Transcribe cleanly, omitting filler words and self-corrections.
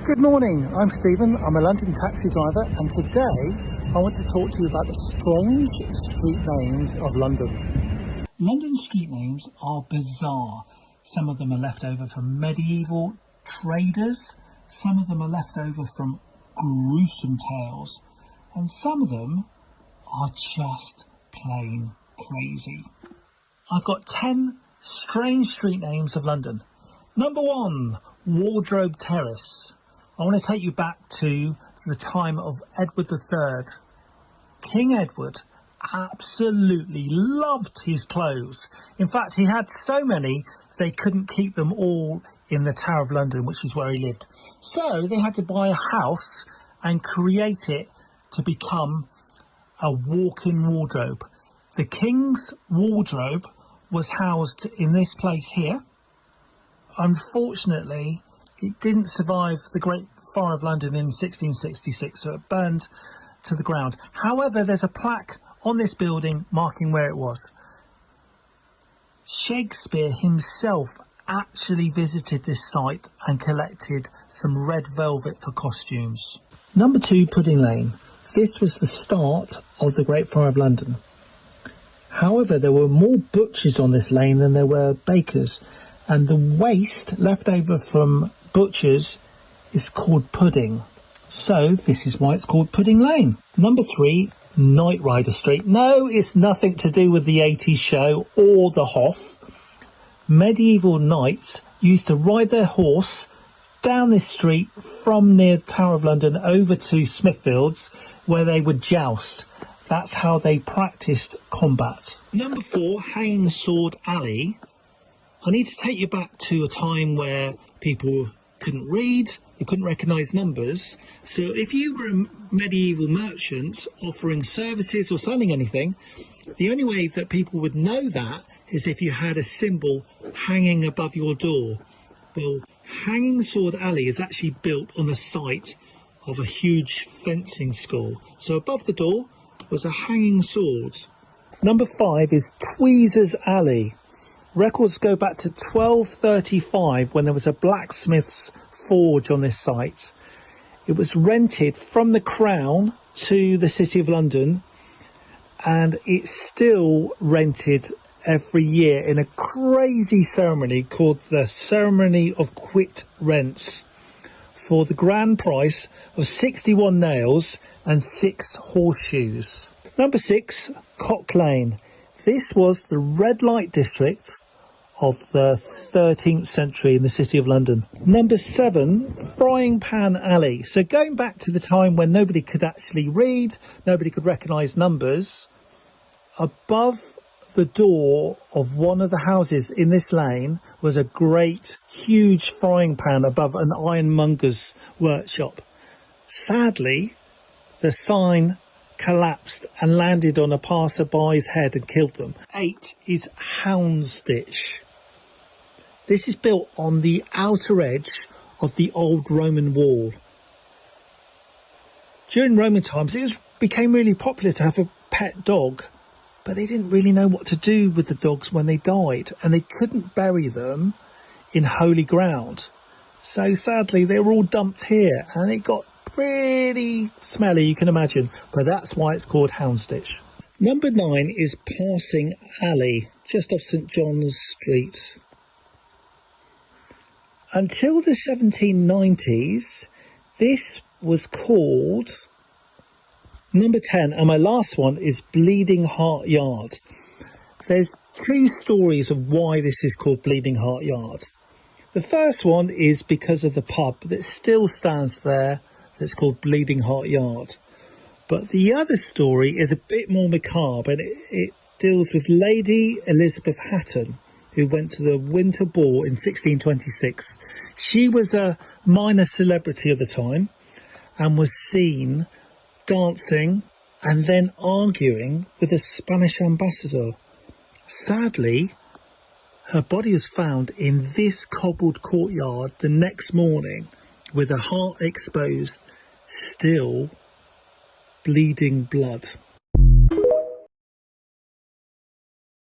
Good morning, I'm Stephen, I'm a London taxi driver, and today I want to talk to you about the strange street names of London. London street names are bizarre. Some of them are left over from medieval traders, some of them are left over from gruesome tales, and some of them are just plain crazy. I've got 10 strange street names of London. Number 1, Wardrobe Terrace. I want to take you back to the time of Edward III. King Edward absolutely loved his clothes. In fact, he had so many they couldn't keep them all in the Tower of London, which is where he lived. So they had to buy a house and create it to become a walk-in wardrobe. The King's wardrobe was housed in this place here. Unfortunately, it didn't survive the Great Fire of London in 1666, so it burned to the ground. However, there's a plaque on this building marking where it was. Shakespeare himself actually visited this site and collected some red velvet for costumes. Number 2, Pudding Lane. This was the start of the Great Fire of London. However, there were more butchers on this lane than there were bakers, and the waste left over from butchers is called pudding. So this is why it's called Pudding Lane. Number 3, Knight Rider Street. No, it's nothing to do with the 80s show or the Hoff. Medieval knights used to ride their horse down this street from near Tower of London over to Smithfields, where they would joust. That's how they practiced combat. Number 4, Hanging Sword Alley. I need to take you back to a time where people couldn't read, you couldn't recognise numbers. So if you were a medieval merchant offering services or selling anything, the only way that people would know that is if you had a symbol hanging above your door. Well, Hanging Sword Alley is actually built on the site of a huge fencing school. So above the door was a hanging sword. Number 5 is Tweezers Alley. Records go back to 1235 when there was a blacksmith's forge on this site. It was rented from the Crown to the City of London, and it's still rented every year in a crazy ceremony called the Ceremony of Quit Rents for the grand price of 61 nails and 6 horseshoes. Number 6, Cock Lane. This was the red light district of the 13th century in the City of London. Number 7, Frying Pan Alley. So going back to the time when nobody could actually read, nobody could recognise numbers, above the door of one of the houses in this lane was a great huge frying pan above an ironmonger's workshop. Sadly, the sign collapsed and landed on a passerby's head and killed them. 8 is Houndsditch. This is built on the outer edge of the old Roman wall. During Roman times, it became really popular to have a pet dog, but they didn't really know what to do with the dogs when they died, and they couldn't bury them in holy ground. So sadly, they were all dumped here, and it got pretty smelly, you can imagine, but that's why it's called Houndsditch. Number 9 is Passing Alley, just off St John's Street. Until the 1790s, this was called... Number 10, and my last one, is Bleeding Heart Yard. There's 2 stories of why this is called Bleeding Heart Yard. The first one is because of the pub that still stands there, that's called Bleeding Heart Yard. But the other story is a bit more macabre, and it deals with Lady Elizabeth Hatton, who went to the Winter Ball in 1626. She was a minor celebrity at the time and was seen dancing and then arguing with a Spanish ambassador. Sadly, her body was found in this cobbled courtyard the next morning with her heart exposed, still bleeding blood.